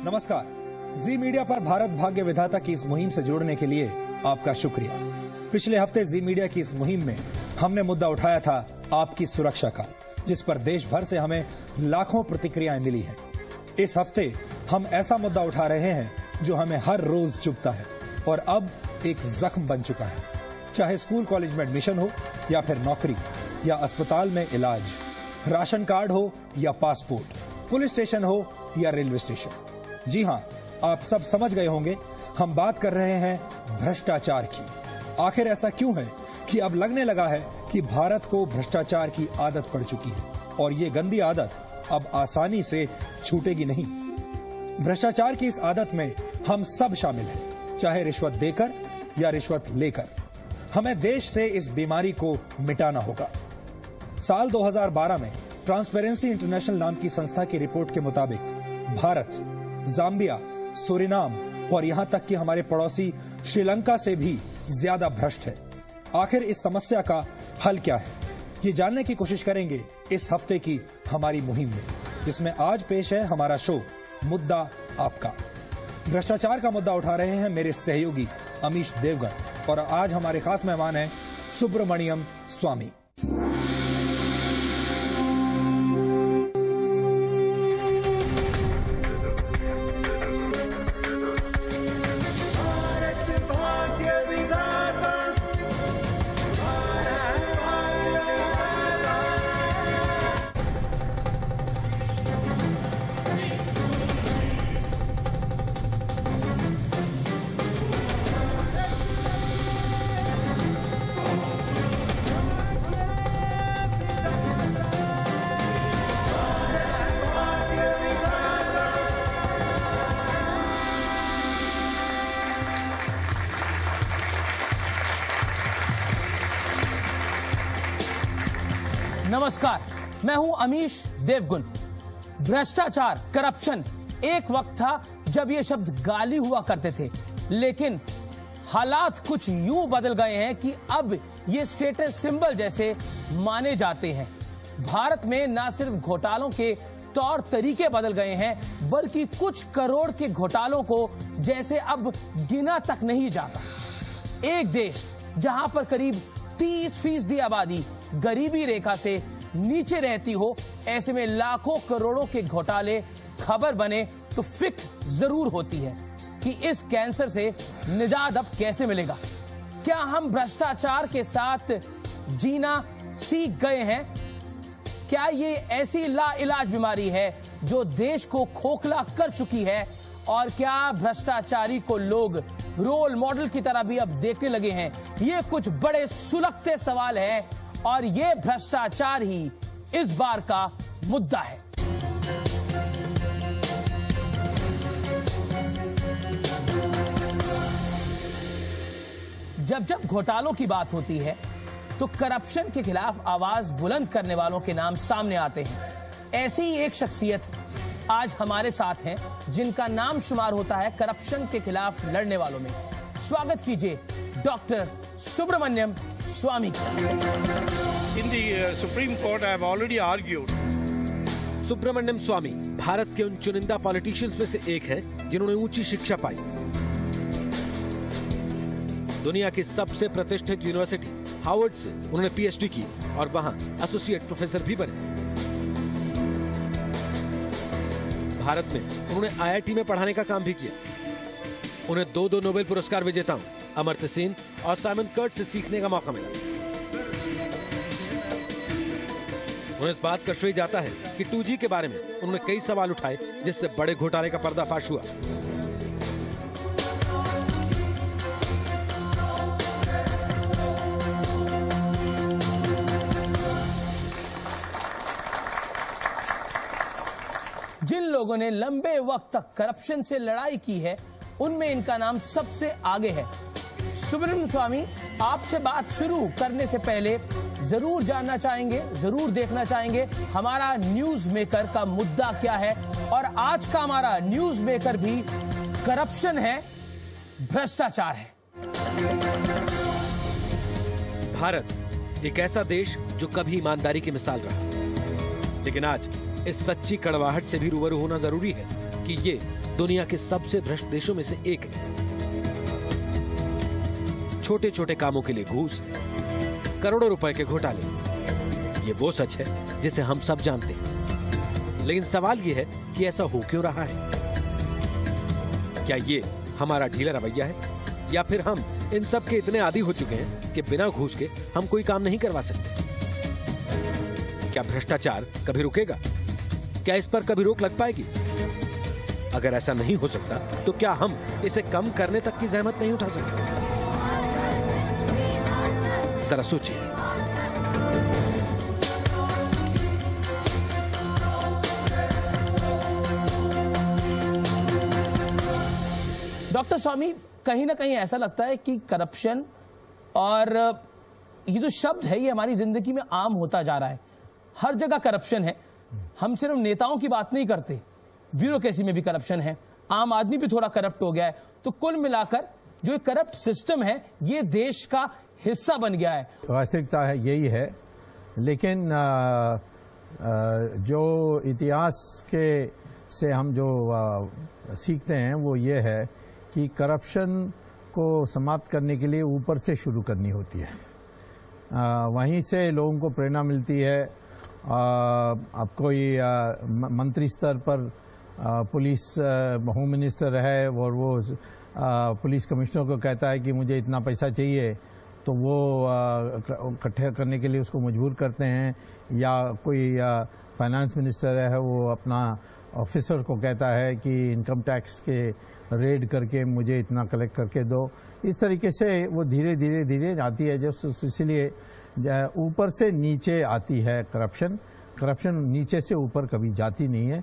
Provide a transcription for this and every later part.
नमस्कार। जी मीडिया पर भारत भाग्य विधाता की इस मुहिम से जुड़ने के लिए आपका शुक्रिया। पिछले हफ्ते जी मीडिया की इस मुहिम में हमने मुद्दा उठाया था आपकी सुरक्षा का, जिस पर देश भर से हमें लाखों प्रतिक्रियाएं मिली हैं। इस हफ्ते हम ऐसा मुद्दा उठा रहे हैं जो हमें हर रोज चुभता है और अब एक जख्म बन चुका है। चाहे स्कूल कॉलेज में एडमिशन हो या फिर नौकरी या अस्पताल में इलाज, राशन कार्ड हो या पासपोर्ट, पुलिस स्टेशन हो या रेलवे स्टेशन। जी हां, आप सब समझ गए होंगे, हम बात कर रहे हैं भ्रष्टाचार की। आखिर ऐसा क्यों है कि अब लगने लगा है कि भारत को भ्रष्टाचार की आदत पड़ चुकी है और ये गंदी आदत अब आसानी से छूटेगी नहीं। भ्रष्टाचार की इस आदत में हम सब शामिल हैं, चाहे रिश्वत देकर या रिश्वत लेकर। हमें देश से इस बीमारी को मिटाना होगा। साल 2012 में ट्रांसपेरेंसी इंटरनेशनल नाम की संस्था की रिपोर्ट के मुताबिक भारत, जाम्बिया, सूरीनाम और यहां तक कि हमारे पड़ोसी श्रीलंका से भी ज्यादा भ्रष्ट है। आखिर इस समस्या का हल क्या है, ये जानने की कोशिश करेंगे इस हफ्ते की हमारी मुहिम में, जिसमें आज पेश है हमारा शो मुद्दा आपका। भ्रष्टाचार का मुद्दा उठा रहे हैं मेरे सहयोगी अमीश देवगन और आज हमारे खास मेहमान हैं सुब्रमण्यम स्वामी। नमस्कार, मैं हूं अमीश देवगुन। भ्रष्टाचार, करप्शन एक वक्त था जब ये शब्द गाली हुआ करते थे, लेकिन हालात कुछ यूं बदल गए हैं कि अब ये स्टेटस सिंबल जैसे माने जाते हैं। भारत में न सिर्फ घोटालों के तौर तरीके बदल गए हैं, बल्कि कुछ करोड़ के घोटालों को जैसे अब गिना तक नहीं जाता। एक देश जहां पर करीब 30% आबादी गरीबी रेखा से नीचे रहती हो, ऐसे में लाखों करोड़ों के घोटाले खबर बने तो फिक्र जरूर होती है कि इस कैंसर से निजात अब कैसे मिलेगा। क्या हम भ्रष्टाचार के साथ जीना सीख गए हैं? क्या ये ऐसी लाइलाज बीमारी है जो देश को खोखला कर चुकी है? और क्या भ्रष्टाचारी को लोग रोल मॉडल की तरह भी अब देखने लगे हैं? ये कुछ बड़े सुलगते सवाल हैं और ये भ्रष्टाचार ही इस बार का मुद्दा है। जब घोटालों की बात होती है तो करप्शन के खिलाफ आवाज बुलंद करने वालों के नाम सामने आते हैं। ऐसी ही एक शख्सियत आज हमारे साथ हैं, जिनका नाम शुमार होता है करप्शन के खिलाफ लड़ने वालों में। स्वागत कीजिए doctor Subramanian Swamy. In the Supreme Court, I have already argued. Subramanian Swamy Bharat के उन चुनिंदा पॉलिटिशियंस में से एक हैं जिन्होंने ऊंची शिक्षा पाई। दुनिया की सबसे प्रतिष्ठित यूनिवर्सिटी हार्वर्ड से उन्होंने पीएचडी की और वहां एसोसिएट प्रोफेसर भी बने। भारत में उन्होंने आईआईटी में पढ़ाने का काम भी किया। उन्हें 2 नोबेल पुरस्कार विजेताओं अमर्त्य सेन और साइमन कर्ट से सीखने का मौका मिला। उन्हें इस बात का श्रेय जाता है कि 2G के बारे में उन्होंने कई सवाल उठाए, जिससे बड़े घोटाले का पर्दाफाश हुआ। जिन लोगों ने लंबे वक्त तक करप्शन से लड़ाई की है, उनमें इनका नाम सबसे आगे है। सुब्रमण्यम स्वामी, आपसे बात शुरू करने से पहले जरूर जानना चाहेंगे, जरूर देखना चाहेंगे हमारा न्यूज मेकर का मुद्दा क्या है। और आज का हमारा न्यूज मेकर भी करप्शन है, भ्रष्टाचार है। भारत एक ऐसा देश जो कभी ईमानदारी की मिसाल रहा, लेकिन आज इस सच्ची कड़वाहट से भी रूबरू होना जरूरी है कि ये दुनिया के सबसे भ्रष्ट देशों में से एक है। छोटे छोटे कामों के लिए घूस, करोड़ों रुपए के घोटाले, ये वो सच है जिसे हम सब जानते हैं। लेकिन सवाल ये है कि ऐसा हो क्यों रहा है? क्या ये हमारा ढीला रवैया है, या फिर हम इन सब के इतने आदी हो चुके हैं कि बिना घूस के हम कोई काम नहीं करवा सकते? क्या भ्रष्टाचार कभी रुकेगा? क्या इस पर कभी रोक लग पाएगी? अगर ऐसा नहीं हो सकता तो क्या हम इसे कम करने तक की जहमत नहीं उठा सकते? जरा सोचिए। डॉक्टर स्वामी, कहीं ना कहीं ऐसा लगता है कि करप्शन और ये जो शब्द है ये हमारी जिंदगी में आम होता जा रहा है। हर जगह करप्शन है। हम सिर्फ नेताओं की बात नहीं करते, ब्यूरोक्रेसी में भी करप्शन है, आम आदमी भी थोड़ा करप्ट हो गया है। तो कुल मिलाकर जो ये करप्ट सिस्टम है ये देश का हिस्सा बन गया है। वास्तविकता है यही है, लेकिन जो इतिहास के से हम जो सीखते हैं वो ये है कि करप्शन को समाप्त करने के लिए ऊपर से शुरू करनी होती है। वहीं से लोगों को प्रेरणा मिलती है। अब कोई मंत्री स्तर पर पुलिस होम मिनिस्टर है और वो पुलिस कमिश्नर को कहता है कि मुझे इतना पैसा चाहिए, तो वो इकट्ठे करने के लिए उसको मजबूर करते हैं। या कोई फाइनेंस मिनिस्टर है, वो अपना ऑफिसर को कहता है कि इनकम टैक्स के रेड करके मुझे इतना कलेक्ट करके दो। इस तरीके से वो धीरे धीरे धीरे आती है, जो इसलिए ऊपर से नीचे आती है करप्शन। करप्शन नीचे से ऊपर कभी जाती नहीं है।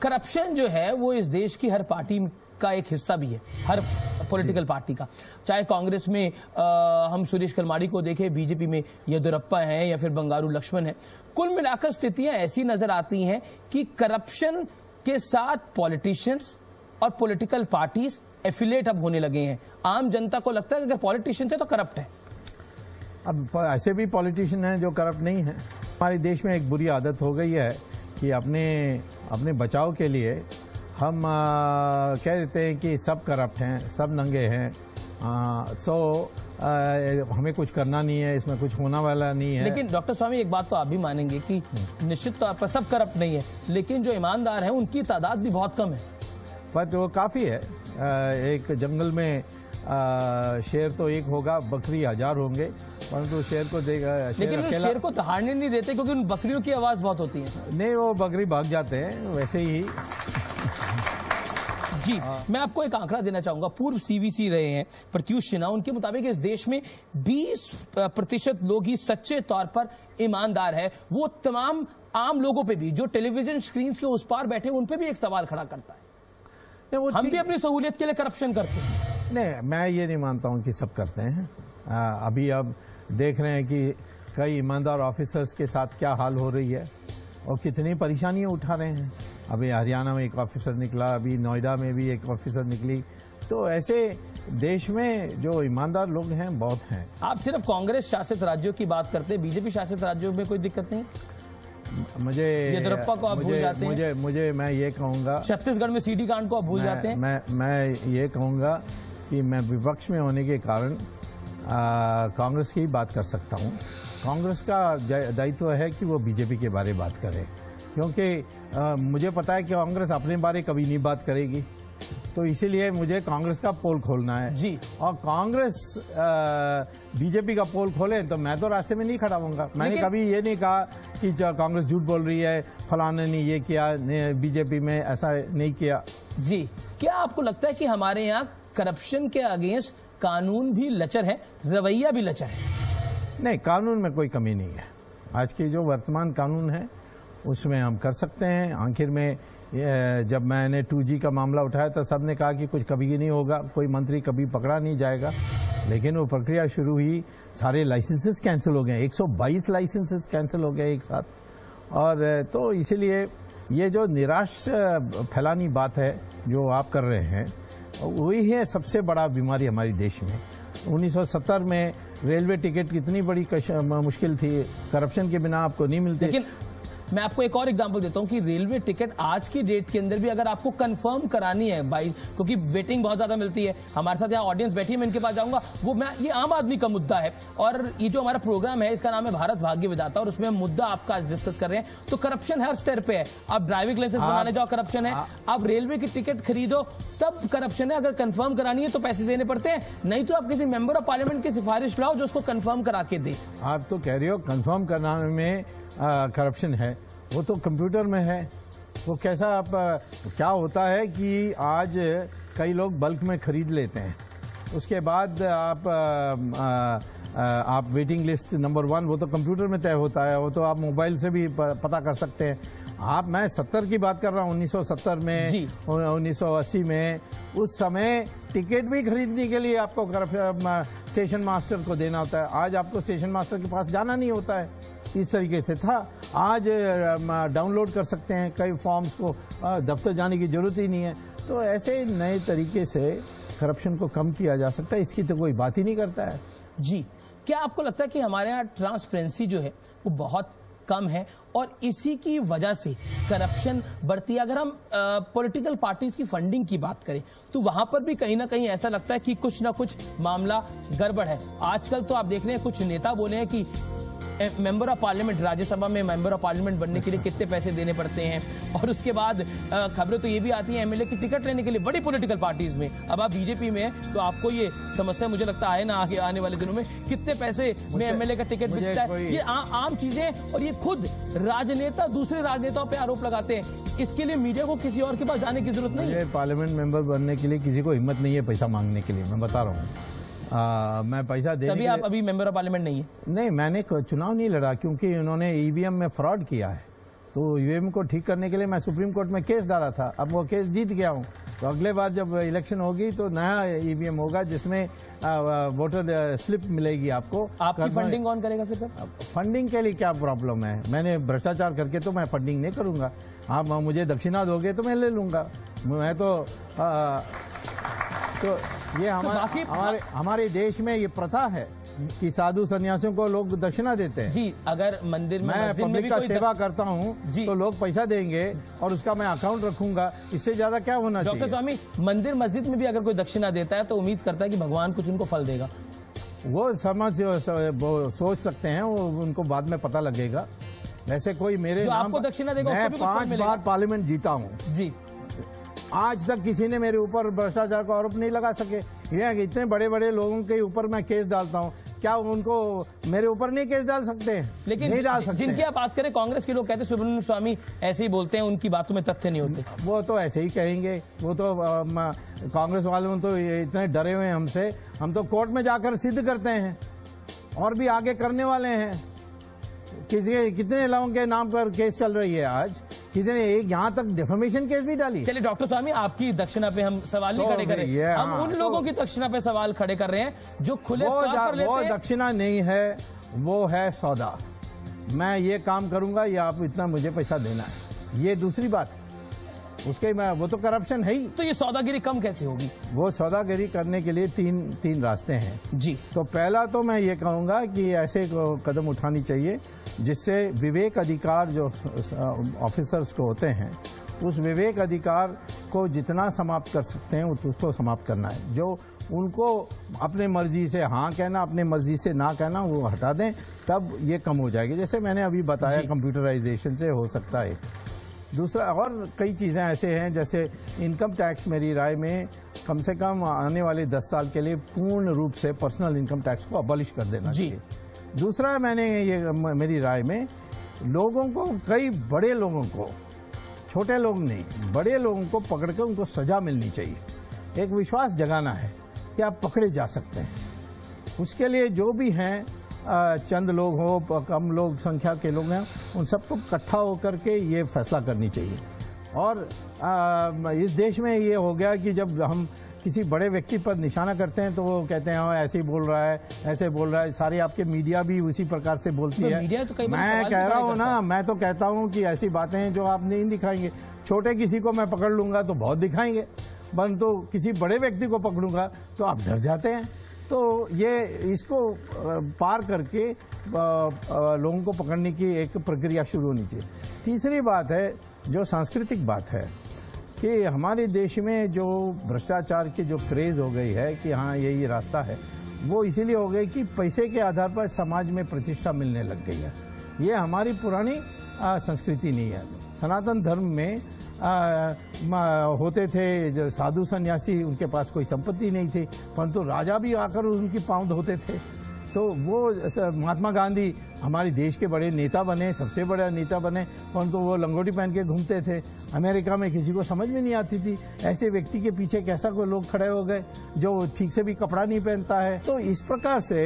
करप्शन जो है वो इस देश की हर पार्टी का एक हिस्सा भी है, हर पॉलिटिकल पार्टी का। चाहे कांग्रेस में हम सुरेश कलमाड़ी को देखें, बीजेपी में येदियुरप्पा हैं या फिर बंगारू लक्ष्मण है। कुल मिलाकर स्थितियां ऐसी नजर आती हैं कि करप्शन के साथ पॉलिटिशियंस और पॉलिटिकल पार्टीज एफिलिएट अब होने लगे हैं। आम जनता को लगता है कि अगर पॉलिटिशियंस है तो करप्ट है। अब ऐसे भी पॉलिटिशियन हैं जो करप्ट नहीं है। हमारे देश में एक बुरी आदत हो गई है कि अपने बचाव के लिए हम कह देते हैं कि सब करप्ट हैं, सब नंगे हैं, हमें कुछ करना नहीं है, इसमें कुछ होना वाला नहीं है। लेकिन डॉक्टर स्वामी, एक बात तो आप भी मानेंगे कि निश्चित तौर पर सब करप्ट नहीं है, लेकिन जो ईमानदार हैं उनकी तादाद भी बहुत कम है। पर वो काफ़ी है। एक जंगल में शेर तो एक होगा, बकरी 1000 होंगे, परंतु शेर को देगा, लेकिन वो शेर को दहाड़ने नहीं देते क्योंकि उन बकरियों की आवाज बहुत होती है। नहीं, वो बकरी भाग जाते हैं वैसे ही। जी, मैं आपको एक आंकड़ा देना चाहूंगा। पूर्व सीवीसी रहे हैं प्रत्युष सिन्हा, उनके मुताबिक इस देश में 20% लोग ही सच्चे तौर पर ईमानदार है। वो तमाम आम लोगों पे भी, जो टेलीविजन स्क्रीन के उस पार बैठे, उन पे भी एक सवाल खड़ा करता है। हम भी अपनी सहूलियत के लिए करप्शन करते हैं। नहीं, मैं ये नहीं मानता हूं कि सब करते हैं। अभी अब देख रहे हैं कि कई ईमानदार ऑफिसर्स के साथ क्या हाल हो रही है और कितनी परेशानियां उठा रहे हैं। अभी हरियाणा में एक ऑफिसर निकला, अभी नोएडा में भी एक ऑफिसर निकली। तो ऐसे देश में जो ईमानदार लोग हैं बहुत हैं। आप सिर्फ कांग्रेस शासित राज्यों की बात करते हैं, बीजेपी शासित राज्यों में कोई दिक्कत नहीं? मुझे येदियुरप्पा को आप भूल जाते हैं। मुझे मैं ये कहूँगा, छत्तीसगढ़ में सीडी कांड को आप भूल जाते हैं। मैं ये कहूँगा कि मैं विपक्ष में होने के कारण कांग्रेस की बात कर सकता हूँ। कांग्रेस का दायित्व है कि वो बीजेपी के बारे में बात करे, क्योंकि मुझे पता है कि कांग्रेस अपने बारे कभी नहीं बात करेगी। तो इसीलिए मुझे कांग्रेस का पोल खोलना है जी। और कांग्रेस बीजेपी का पोल खोले तो मैं तो रास्ते में नहीं खड़ा होऊंगा। मैंने कभी ये नहीं कहा कि कांग्रेस झूठ बोल रही है, फलाने ने ये किया, बीजेपी में ऐसा नहीं किया। जी, क्या आपको लगता है कि हमारे यहाँ करप्शन के अगेंस्ट कानून भी लचर है, रवैया भी लचर है? नहीं, कानून में कोई कमी नहीं है। आज की जो वर्तमान कानून है उसमें हम कर सकते हैं। आखिर में जब मैंने 2G का मामला उठाया तो सबने कहा कि कुछ कभी नहीं होगा, कोई मंत्री कभी पकड़ा नहीं जाएगा। लेकिन वो प्रक्रिया शुरू हुई, सारे लाइसेंसेस कैंसिल हो गए, 122 लाइसेंसेस कैंसिल हो गए एक साथ। और तो इसीलिए ये जो निराश फैलानी बात है जो आप कर रहे हैं, वही है सबसे बड़ा बीमारी हमारे देश में। 1970 में रेलवे टिकट कितनी बड़ी मुश्किल थी, करप्शन के बिना आपको नहीं मिलती। मैं आपको एक और एग्जांपल देता हूं कि रेलवे टिकट आज की डेट के अंदर भी अगर आपको कंफर्म करानी है बाई, क्योंकि वेटिंग बहुत ज्यादा मिलती है, हमारे साथ यहाँ ऑडियंस बैठी है, मैं इनके पास जाऊंगा, ये आम आदमी का मुद्दा है और ये जो हमारा प्रोग्राम है इसका नाम है भारत भाग्य विधाता और उसमें हम मुद्दा आपका आज डिस्कस कर रहे हैं। तो करप्शन हर स्तर पे है, आप ड्राइविंग लाइसेंस बनाने जाओ करप्शन है, आप रेलवे की टिकट खरीदो तब करप्शन है, अगर कंफर्म करानी है तो पैसे देने पड़ते हैं, नहीं तो आप किसी मेंबर ऑफ पार्लियामेंट की सिफारिश लाओ जो उसको कंफर्म करा के दे। आप तो कह रहे हो कंफर्म कराने में करप्शन है, वो तो कंप्यूटर में है। वो कैसा आप क्या होता है कि आज कई लोग बल्क में खरीद लेते हैं, उसके बाद आप वेटिंग लिस्ट नंबर 1 वो तो कंप्यूटर में तय होता है, वो तो आप मोबाइल से भी पता कर सकते हैं। मैं 70 की बात कर रहा हूँ, 1970 में, 1980 में, उस समय टिकट भी खरीदने के लिए आपको स्टेशन मास्टर को देना होता है। आज आपको स्टेशन मास्टर के पास जाना नहीं होता है, इस तरीके से था। आज डाउनलोड कर सकते हैं कई फॉर्म्स को, दफ्तर जाने की जरूरत ही नहीं है। तो ऐसे नए तरीके से करप्शन को कम किया जा सकता है, इसकी तो कोई बात ही नहीं करता है। जी, क्या आपको लगता है कि हमारे यहाँ ट्रांसपेरेंसी जो है वो बहुत कम है और इसी की वजह से करप्शन बढ़ती है? अगर हम पॉलिटिकल पार्टीज की फंडिंग की बात करें तो वहां पर भी कहीं ना कहीं ऐसा लगता है कि कुछ ना कुछ मामला गड़बड़ है। आजकल तो आप देख रहे हैं कुछ नेता बोले हैं कि मेंबर ऑफ पार्लियामेंट, राज्यसभा में मेंबर ऑफ पार्लियामेंट बनने के लिए कितने पैसे देने पड़ते हैं, और उसके बाद खबरें तो ये भी आती हैं एमएलए की टिकट लेने के लिए बड़ी पॉलिटिकल पार्टीज में। अब आप बीजेपी में हैं तो आपको ये समस्या मुझे लगता है ना आगे आने वाले दिनों में कितने पैसे में एमएलए का टिकट बिकता है, ये आम चीजें। और ये खुद राजनेता दूसरे राजनेताओं पर आरोप लगाते हैं, इसके लिए मीडिया को किसी और के पास जाने की जरूरत नहीं है। पार्लियामेंट मेंबर बनने के लिए किसी को हिम्मत नहीं है पैसा मांगने के लिए, मैं बता रहा हूँ। मैं पैसा देने तभी आप अभी मेंबर ऑफ पार्लियामेंट नहीं है? नहीं, मैंने चुनाव नहीं लड़ा क्योंकि उन्होंने ईवीएम में फ्रॉड किया है, तो ईवीएम को ठीक करने के लिए मैं सुप्रीम कोर्ट में केस डाला था। अब वो केस जीत गया हूँ, तो अगले बार जब इलेक्शन होगी तो नया ईवीएम होगा जिसमें वोटर स्लिप मिलेगी आपको। आपकी फंडिंग कौन करेगा फिर? फंडिंग के लिए क्या प्रॉब्लम है? मैंने भ्रष्टाचार करके तो मैं फंडिंग नहीं करूंगा। आप मुझे दक्षिणा दोगे तो मैं ले लूंगा। मैं तो ये हमारे देश में ये प्रथा है कि साधु सन्यासियों को लोग दक्षिणा देते हैं। जी, अगर मंदिर में मैं पब्लिक का सेवा करता हूँ तो लोग पैसा देंगे और उसका मैं अकाउंट रखूंगा, इससे ज्यादा क्या होना चाहिए? डॉक्टर स्वामी, मंदिर मस्जिद में भी अगर कोई दक्षिणा देता है तो उम्मीद करता है कि भगवान कुछ उनको फल देगा। वो सोच सकते हैं, वो उनको बाद में पता लगेगा। वैसे कोई मेरे नाम आपको दक्षिणा देगा, मैं 5 बार पार्लियामेंट जीता हूँ जी, आज तक किसी ने मेरे ऊपर भ्रष्टाचार का आरोप नहीं लगा सके। ये इतने बड़े बड़े लोगों के ऊपर मैं केस डालता हूँ, क्या उनको मेरे ऊपर नहीं केस डाल सकते हैं? लेकिन नहीं डाल सकते। जिनकी आप बात करें, कांग्रेस के लोग कहते हैं सुब्रमण्यम स्वामी ऐसे ही बोलते हैं, उनकी बातों में तथ्य नहीं होते। वो तो ऐसे ही कहेंगे, वो तो कांग्रेस वाले तो इतने डरे हुए हैं हमसे, हम तो कोर्ट में जाकर सिद्ध करते हैं और भी आगे करने वाले हैं। कितने लोगों के नाम पर केस चल रही है आज, किसी ने एक यहाँ तक डिफेमेशन केस भी डाली। चलिए डॉक्टर स्वामी, आपकी दक्षिणा पे हम सवाल नहीं खड़े कर रहे, हम उन लोगों की दक्षिणा पे सवाल खड़े कर रहे हैं जो खुले तौर पर लेते हैं। वो दक्षिणा नहीं है, वो है सौदा। मैं ये काम करूंगा, ये आप इतना मुझे पैसा देना है, ये दूसरी बात। उसके वो तो करप्शन है ही। तो ये सौदागिरी कम कैसे होगी? वो सौदागिरी करने के लिए तीन रास्ते हैं जी। तो पहला तो मैं ये कहूंगा कि ऐसे कदम उठानी चाहिए जिससे विवेक अधिकार जो ऑफिसर्स को होते हैं, उस विवेक अधिकार को जितना समाप्त कर सकते हैं उसको समाप्त करना है। जो उनको अपने मर्जी से हाँ कहना, अपने मर्जी से ना कहना, वो हटा दें, तब ये कम हो जाएगी। जैसे मैंने अभी बताया, कंप्यूटराइजेशन से हो सकता है। दूसरा, और कई चीज़ें ऐसे हैं, जैसे इनकम टैक्स मेरी राय में कम से कम आने वाले 10 साल के लिए पूर्ण रूप से पर्सनल इनकम टैक्स को अबॉलिश कर देना चाहिए। दूसरा, मैंने ये मेरी राय में लोगों को, कई बड़े लोगों को, छोटे लोग नहीं, बड़े लोगों को पकड़ कर उनको सजा मिलनी चाहिए। एक विश्वास जगाना है कि आप पकड़े जा सकते हैं। उसके लिए जो भी हैं, चंद लोग हो, कम लोग संख्या के लोग हैं, उन सबको इकट्ठा होकर के ये फैसला करनी चाहिए। और इस देश में ये हो गया कि जब हम किसी बड़े व्यक्ति पर निशाना करते हैं तो वो कहते हैं ऐसे ही बोल रहा है, ऐसे बोल रहा है। सारी आपके मीडिया भी उसी प्रकार से बोलती है। मैं कह रहा हूँ ना, मैं तो कहता हूँ कि ऐसी बातें हैं जो आप नहीं दिखाएंगे। छोटे किसी को मैं पकड़ लूंगा तो बहुत दिखाएंगे, परंतु किसी बड़े व्यक्ति को पकड़ूंगा तो आप डर जाते हैं। तो ये इसको पार करके लोगों को पकड़ने की एक प्रक्रिया शुरू होनी चाहिए। तीसरी बात है जो सांस्कृतिक बात है कि हमारे देश में जो भ्रष्टाचार की जो क्रेज हो गई है कि हाँ यही रास्ता है, वो इसीलिए हो गई कि पैसे के आधार पर समाज में प्रतिष्ठा मिलने लग गई है। ये हमारी पुरानी संस्कृति नहीं है। सनातन धर्म में होते थे जो साधु सन्यासी, उनके पास कोई संपत्ति नहीं थी, परंतु राजा भी आकर उनकी पाँव धोते थे। तो वो महात्मा गांधी हमारे देश के बड़े नेता बने, सबसे बड़ा नेता बने, परंतु वो लंगोटी पहन के घूमते थे। अमेरिका में किसी को समझ में नहीं आती थी ऐसे व्यक्ति के पीछे कैसा कोई लोग खड़े हो गए जो ठीक से भी कपड़ा नहीं पहनता है। तो इस प्रकार से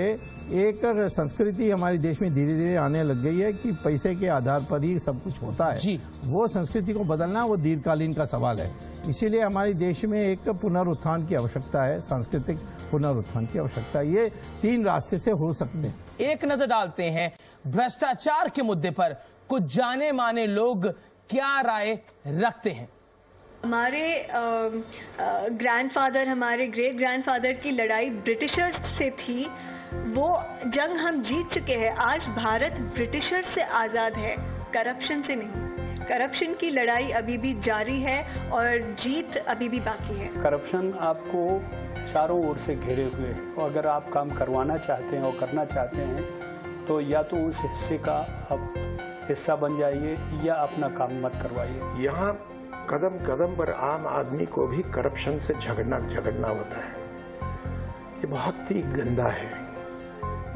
एक संस्कृति हमारे देश में धीरे धीरे आने लग गई है कि पैसे के आधार पर ही सब कुछ होता है जी। वो संस्कृति को बदलना वो दीर्घकालीन का सवाल है। इसीलिए हमारे देश में एक पुनरुत्थान की आवश्यकता है, सांस्कृतिक पुनरुत्थान की आवश्यकता है। ये 3 रास्ते से हो सकते हैं। एक नजर डालते हैं भ्रष्टाचार के मुद्दे पर कुछ जाने माने लोग क्या राय रखते हैं। हमारे ग्रैंडफादर, हमारे ग्रेट ग्रैंडफादर की लड़ाई ब्रिटिशर्स से थी, वो जंग हम जीत चुके हैं। आज भारत ब्रिटिशर्स से आजाद है, करप्शन से नहीं। करप्शन की लड़ाई अभी भी जारी है और जीत अभी भी बाकी है। करप्शन आपको चारों ओर से घेरे हुए है और अगर आप काम करवाना चाहते हैं और करना चाहते हैं तो या तो उस हिस्से का आप हिस्सा बन जाइए या अपना काम मत करवाइए। यहाँ कदम कदम पर आम आदमी को भी करप्शन से झगड़ना होता है। ये बहुत ही गंदा है।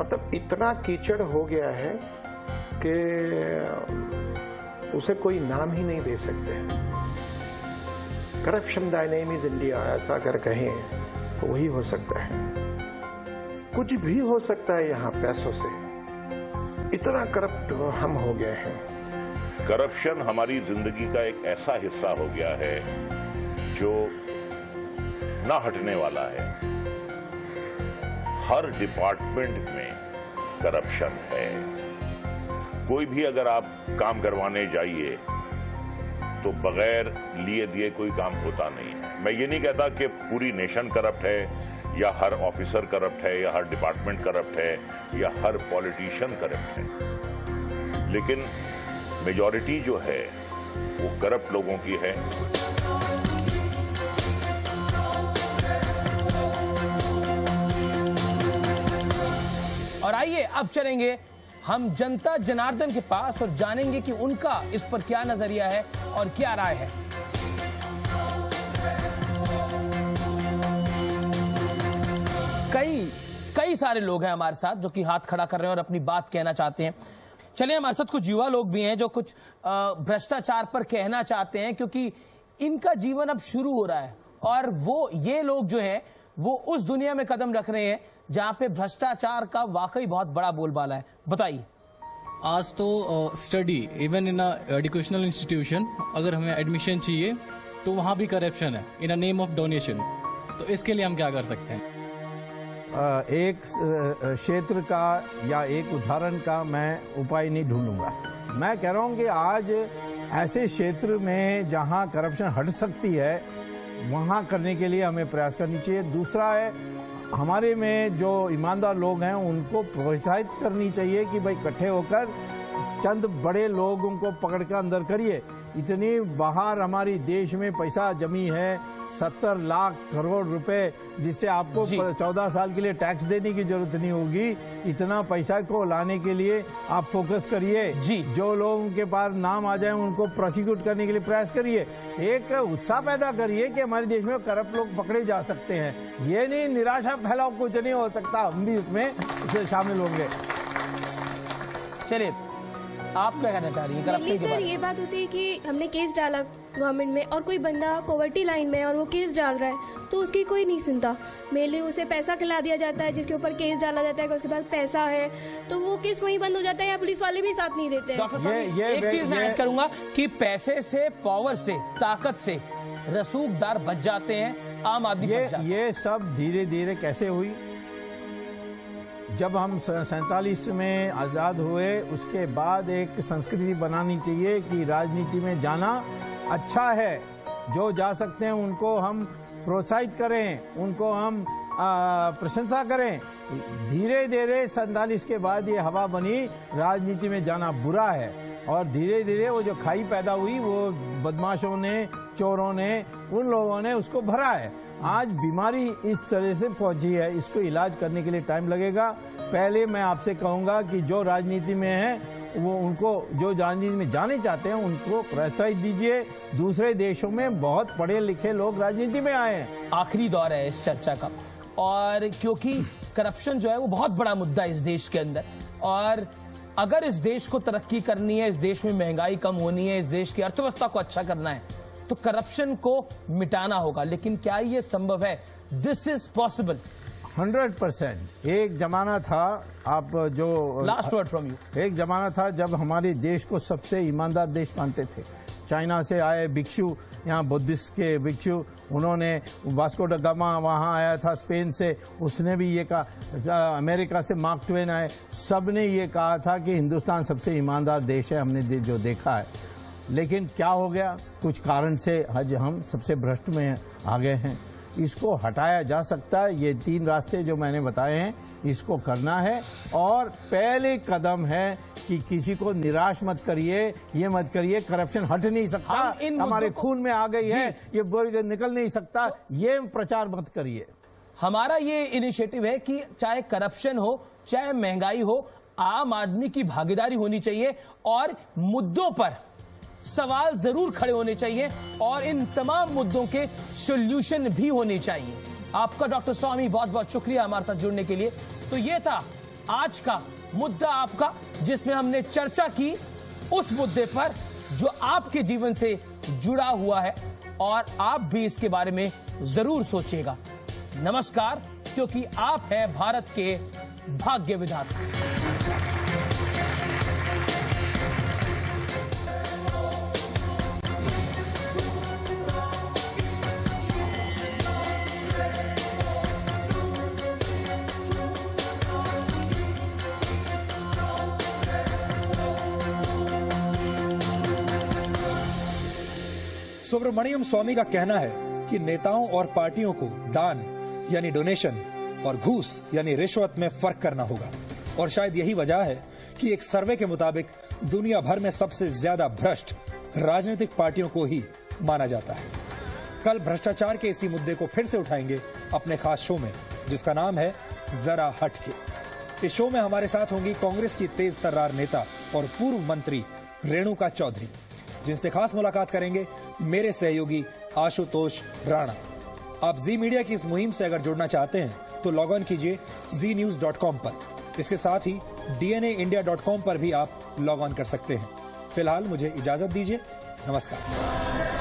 मतलब इतना कीचड़ हो गया है कि उसे कोई नाम ही नहीं दे सकते। करप्शन डायनेमिक इंडिया ऐसा अगर कहें तो वही हो सकता है। कुछ भी हो सकता है यहाँ पैसों से, इतना करप्ट हम हो गए हैं। करप्शन हमारी जिंदगी का एक ऐसा हिस्सा हो गया है जो ना हटने वाला है। हर डिपार्टमेंट में करप्शन है। कोई भी अगर आप काम करवाने जाइए तो बगैर लिए दिए कोई काम होता नहीं है। मैं ये नहीं कहता कि पूरी नेशन करप्ट है या हर ऑफिसर करप्ट है या हर डिपार्टमेंट करप्ट है या हर पॉलिटिशियन करप्ट है, लेकिन मेजॉरिटी जो है वो करप्ट लोगों की है। और आइए अब चलेंगे हम जनता जनार्दन के पास और जानेंगे कि उनका इस पर क्या नजरिया है और क्या राय है। कई सारे लोग हैं हमारे साथ जो कि हाथ खड़ा कर रहे हैं और अपनी बात कहना चाहते हैं। चलिए, हमारे साथ कुछ युवा लोग भी हैं जो कुछ भ्रष्टाचार पर कहना चाहते हैं, क्योंकि इनका जीवन अब शुरू हो रहा है और ये लोग जो हैं वो उस दुनिया में कदम रख रहे हैं जहां पे भ्रष्टाचार का वाकई बहुत बड़ा बोलबाला है। बताइए। आज तो study even in educational institution अगर हमें एडमिशन चाहिए तो वहाँ भी करप्शन है इन अ नेम ऑफ डोनेशन। तो इसके लिए हम क्या कर सकते हैं? एक क्षेत्र का या एक उदाहरण का मैं उपाय नहीं ढूंढूंगा। मैं कह रहा हूँ कि आज ऐसे क्षेत्र में जहाँ करप्शन हट सकती है वहाँ करने के लिए हमें प्रयास करनी चाहिए। दूसरा है, हमारे में जो ईमानदार लोग हैं उनको प्रोत्साहित करनी चाहिए कि भाई इकट्ठे होकर चंद बड़े लोगों को पकड़ कर अंदर करिए। इतनी बाहर हमारी देश में पैसा जमी है 70 लाख करोड़ रुपए, जिससे आपको 14 साल के लिए टैक्स देने की जरूरत नहीं होगी। इतना पैसा को लाने के लिए आप फोकस करिए। जो लोगों के पास नाम आ जाए उनको प्रोसिक्यूट करने के लिए प्रयास करिए। एक उत्साह पैदा करिए कि हमारे देश में करप्ट लोग पकड़े जा सकते हैं। ये नहीं निराशा फैलाओ, कुछ नहीं हो सकता, हम भी इसमें शामिल होंगे। चलिए, आप क्या कहना चाह रही हैं करप्शन के बारे में? ये बात होती है कि हमने केस डाला गवर्नमेंट में और कोई बंदा पॉवर्टी लाइन में और वो केस डाल रहा है तो उसकी कोई नहीं सुनता। मेनली उसे पैसा खिला दिया जाता है जिसके ऊपर केस डाला जाता है, उसके पास पैसा है तो वो केस वहीं बंद हो जाता है या पुलिस वाले भी साथ नहीं देते हैं। एक चीज मैं ऐड करूंगा कि पैसे से, पावर से, ताकत से रसूखदार बच जाते हैं, आम आदमी बच जाता है। ये सब धीरे धीरे कैसे हुई? जब हम 47 में आज़ाद हुए उसके बाद एक संस्कृति बनानी चाहिए कि राजनीति में जाना अच्छा है। जो जा सकते हैं उनको हम प्रोत्साहित करें, उनको हम प्रशंसा करें। धीरे धीरे 47 के बाद ये हवा बनी, राजनीति में जाना बुरा है, और धीरे धीरे वो जो खाई पैदा हुई वो बदमाशों ने, चोरों ने, उन लोगों ने उसको भरा है। आज बीमारी इस तरह से पहुंची है, इसको इलाज करने के लिए टाइम लगेगा। पहले मैं आपसे कहूंगा कि जो राजनीति में है वो उनको, जो राजनीति में जाने चाहते हैं उनको प्रोत्साहित दीजिए। दूसरे देशों में बहुत पढ़े लिखे लोग राजनीति में आए हैं। आखिरी दौर है इस चर्चा का, और क्योंकि करप्शन जो है वो बहुत बड़ा मुद्दा है इस देश के अंदर, और अगर इस देश को तरक्की करनी है, इस देश में महंगाई कम होनी है, इस देश की अर्थव्यवस्था को अच्छा करना है, तो करप्शन को मिटाना होगा। लेकिन क्या ये संभव है? This is possible 100%। एक जमाना था, आप जो लास्ट वर्ड फ्रॉम यू, एक जमाना था जब हमारे देश को सबसे ईमानदार देश मानते थे। चाइना से आए भिक्षु, यहाँ बुद्धिस्ट के भिक्षु, उन्होंने वास्को ड गामा वहाँ आया था स्पेन से, उसने भी ये कहा, अमेरिका से मार्क ट्वेन आए, सब ने ये कहा था कि हिंदुस्तान सबसे ईमानदार देश है, हमने जो देखा है। लेकिन क्या हो गया, कुछ कारण से आज हम सबसे भ्रष्ट में आ गए हैं। इसको हटाया जा सकता है। ये 3 रास्ते जो मैंने बताए हैं, इसको करना है, और पहले कदम है कि किसी को निराश मत करिए, ये मत करिए करप्शन हट नहीं सकता, हमारे खून में आ गई है, ये निकल नहीं सकता, ये प्रचार मत करिए। हमारा ये इनिशिएटिव है कि चाहे करप्शन हो, चाहे महंगाई हो, आम आदमी की भागीदारी होनी चाहिए, और मुद्दों पर सवाल जरूर खड़े होने चाहिए, और इन तमाम मुद्दों के सॉल्यूशन भी होने चाहिए। आपका डॉक्टर स्वामी बहुत बहुत शुक्रिया हमारे साथ जुड़ने के लिए। तो ये था आज का मुद्दा आपका, जिसमें हमने चर्चा की उस मुद्दे पर जो आपके जीवन से जुड़ा हुआ है, और आप भी इसके बारे में जरूर सोचिएगा। नमस्कार, क्योंकि आप हैं भारत के भाग्य विधाता। सुब्रमण्यम स्वामी का कहना है कि नेताओं और पार्टियों को दान यानी डोनेशन और घूस यानी रिश्वत में फर्क करना होगा, और शायद यही वजह है कि एक सर्वे के मुताबिक दुनिया भर में सबसे ज्यादा भ्रष्ट राजनीतिक पार्टियों को ही माना जाता है। कल भ्रष्टाचार के इसी मुद्दे को फिर से उठाएंगे अपने खास शो में, जिसका नाम है जरा हटके। इस शो में हमारे साथ होंगी कांग्रेस की तेज तर्रार नेता और पूर्व मंत्री रेणुका चौधरी, जिनसे खास मुलाकात करेंगे मेरे सहयोगी आशुतोष राणा। आप जी मीडिया की इस मुहिम से अगर जुड़ना चाहते हैं तो लॉग ऑन कीजिए znews.com पर। इसके साथ ही dnaindia.com पर भी आप लॉग ऑन कर सकते हैं। फिलहाल मुझे इजाजत दीजिए, नमस्कार।